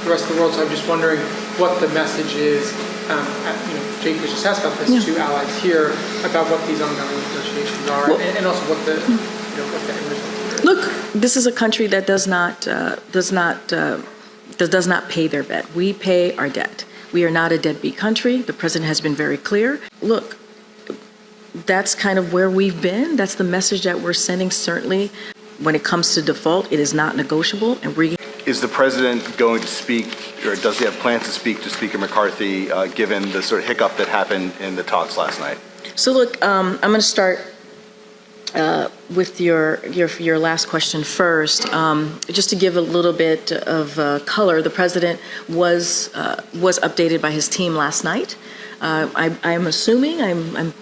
the rest of the world. So I'm just wondering what the message is. Jake was just asked about this to allies here about what these ongoing negotiations are, and also what the what the end result is. Look, this is a country that does not pay their debt. We pay our debt. We are not a deadbeat country. The president has been very clear. Look, that's kind of where we've been. That's the message that we're sending. Certainly, when it comes to default, it is not negotiable, and we're. Is the president going to speak, or does he have plans to speak to Speaker McCarthy, given the sort of hiccup that happened in the talks last night? So look, I'm going to start with your last question first. Just to give a little bit of color, the president was updated by his team last night. I'm assuming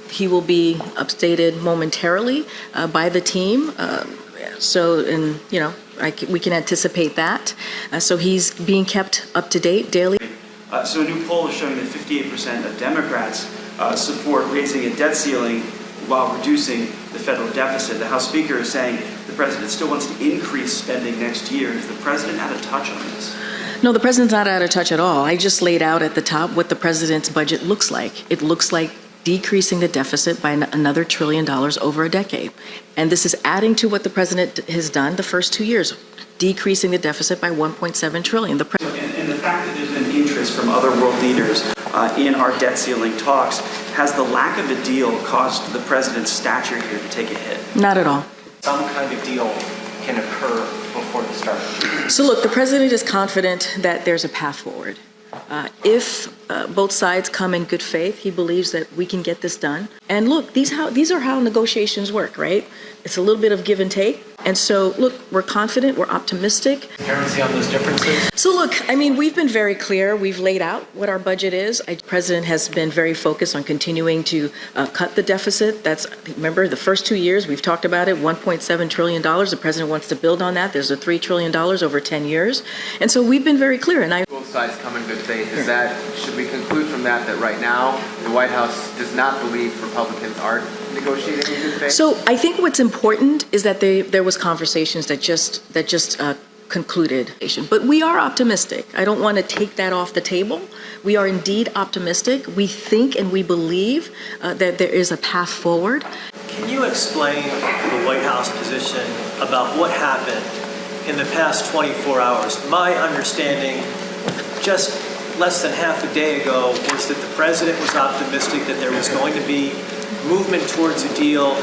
he will be updated momentarily by the team. We can anticipate that. So he's being kept up to date daily. So a new poll is showing that 58% of Democrats support raising a debt ceiling while reducing the federal deficit. The House Speaker is saying the president still wants to increase spending next year. Is the president out of touch on this? No, the president's not out of touch at all. I just laid out at the top what the president's budget looks like. It looks like decreasing the deficit by another $1 trillion over a decade. And this is adding to what the president has done the first 2 years, decreasing the deficit by $1.7 trillion. And the fact that there's been interest from other world leaders in our debt ceiling talks, has the lack of a deal caused the president's stature here to take a hit? Not at all. Some kind of deal can occur before the start. So look, the president is confident that there's a path forward. If both sides come in good faith, he believes that we can get this done. And look, these are how negotiations work, right? It's a little bit of give and take. And so, look, we're confident, we're optimistic. Transparency on those differences? So look, I mean, we've been very clear. We've laid out what our budget is. The president has been very focused on continuing to cut the deficit. Remember, the first 2 years, we've talked about it, $1.7 trillion. The president wants to build on that. There's a $3 trillion over 10 years. And so we've been very clear. And both sides come in good faith. Should we conclude from that right now the White House does not believe Republicans are negotiating in good faith? So I think what's important is that there was conversations that just concluded. But we are optimistic. I don't want to take that off the table. We are indeed optimistic. We think and we believe that there is a path forward. Can you explain the White House position about what happened in the past 24 hours? My understanding, just less than half a day ago, was that the president was optimistic that there was going to be movement towards a deal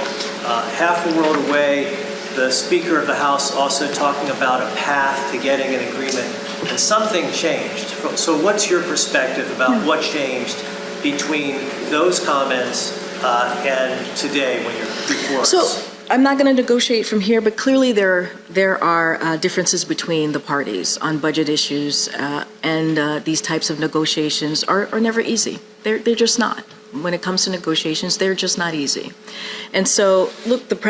half a world away. The Speaker of the House also talking about a path to getting an agreement, and something changed. So what's your perspective about what changed between those comments and today when you're before us? So I'm not going to negotiate from here, but clearly there are differences between the parties on budget issues, and these types of negotiations are never easy. They're just not. When it comes to negotiations, they're just not easy. And so, look, the